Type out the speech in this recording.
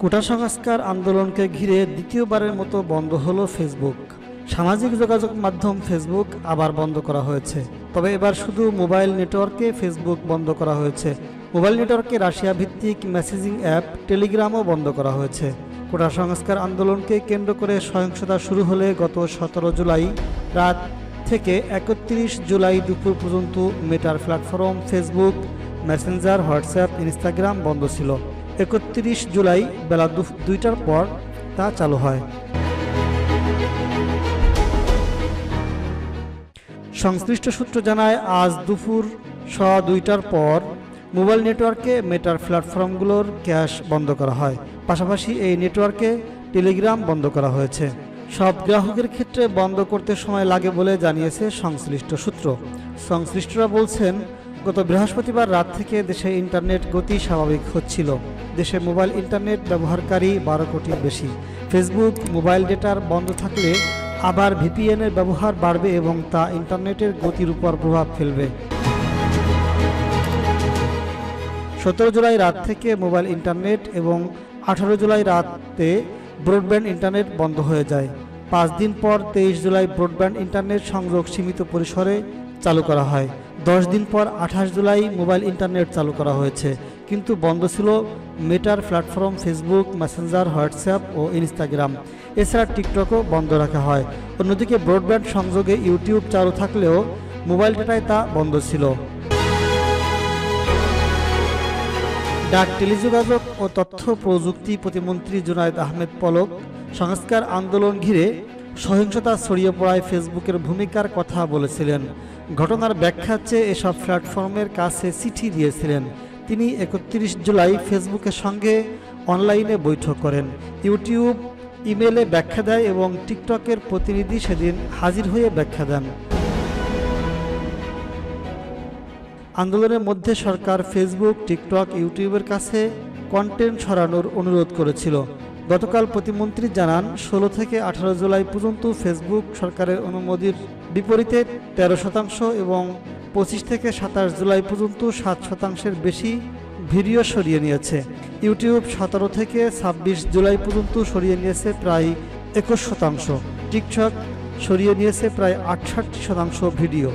কোটা সংস্কার আন্দোলনকে ঘিরে দ্বিতীয়বারের মতো বন্ধ হলো ফেসবুক। সামাজিক যোগাযোগ মাধ্যম ফেসবুক আবার বন্ধ করা হয়েছে, তবে এবার শুধু মোবাইল নেটওয়ার্কে ফেসবুক বন্ধ করা হয়েছে। মোবাইল নেটওয়ার্কে রাশিয়া ভিত্তিক মেসেজিং অ্যাপ টেলিগ্রামও বন্ধ করা হয়েছে। কোটা সংস্কার আন্দোলনকে কেন্দ্র করে সহিংসতা শুরু হলে গত 17 জুলাই রাত থেকে 31 জুলাই দুপুর পর্যন্ত মেটার platform Facebook, Messenger, WhatsApp, Instagram বন্ধ ছিল। 31 জুলাই বেলা 2টার পর তা চালু হয়। সংশ্লিষ্ট সূত্র জানায়, আজ দুপুর 2টার পর মোবাইল নেটওয়ার্কে মেটার প্ল্যাটফর্মগুলোর ক্যাশ বন্ধ করা হয়। পাশাপাশি এই নেটওয়ার্কে টেলিগ্রাম বন্ধ করা হয়েছে। সব গ্রাহকের ক্ষেত্রে বন্ধ করতে সময় লাগে বলে জানিয়েছে সংশ্লিষ্ট সূত্র। সংশ্লিষ্টরা বলছেন, গত বৃহস্পতিবার রাত থেকে দেশে ইন্টারনেট গতি স্বাভাবিক হচ্ছিল। দেশে মোবাইল ইন্টারনেট ব্যবহারকারী 12 কোটির বেশি। ফেসবুক মোবাইল ডেটার বন্ধ থাকলে আবার ভিপিএনের ব্যবহার বাড়বে এবং তা ইন্টারনেটের গতির উপর প্রভাব ফেলবে। 17 জুলাই রাত থেকে মোবাইল ইন্টারনেট এবং 18 জুলাই রাতে ব্রডব্যান্ড ইন্টারনেট বন্ধ হয়ে যায়। 5 দিন পর 23 জুলাই ব্রডব্যান্ড ইন্টারনেট সংযোগ সীমিত পরিসরে চালু করা হয়। 10 দিন পর 28 জুলাই মোবাইল ইন্টারনেট চালু করা হয়েছে, কিন্তু বন্ধ ছিল মেটার প্ল্যাটফর্ম ফেসবুক, মেসেঞ্জার, হোয়াটসঅ্যাপ ও ইনস্টাগ্রাম। এছাড়া টিকটকও বন্ধ রাখা হয়। অন্যদিকে ব্রডব্যান্ড সংযোগে ইউটিউব চালু থাকলেও মোবাইল ডেটায় তা বন্ধ ছিল। ডাক, টেলিযোগাযোগ ও তথ্য প্রযুক্তি প্রতিমন্ত্রী জুনায়েদ আহমেদ পলক সংস্কার আন্দোলন ঘিরে সহিংসতা ছড়িয়ে পড়ায় ফেসবুকের ভূমিকার কথা বলেছিলেন। ঘটনার ব্যাখ্যা চেয়ে এসব প্ল্যাটফর্মের কাছে চিঠি দিয়েছিলেন। তিনি 31 জুলাই ফেসবুকের সঙ্গে অনলাইনে বৈঠক করেন। ইউটিউব ইমেলে ব্যাখ্যা দেয় এবং টিকটকের প্রতিনিধি সেদিন হাজির হয়ে ব্যাখ্যা দেন। আন্দোলনের মধ্যে সরকার ফেসবুক, টিকটক, ইউটিউবের কাছে কন্টেন্ট সরানোর অনুরোধ করেছিল। গতকাল প্রতিমন্ত্রী জানান, 16 থেকে 18 জুলাই পর্যন্ত ফেসবুক সরকারের অনুমতির বিপরীতে 13% এবং 25 থেকে 27 জুলাই পর্যন্ত 7% বেশি ভিডিও সরিয়ে নিয়েছে। ইউটিউব 17 থেকে 26 জুলাই পর্যন্ত সরিয়ে নিয়েছে প্রায় 21%। টিকটক সরিয়ে নিয়েছে প্রায় 68% ভিডিও।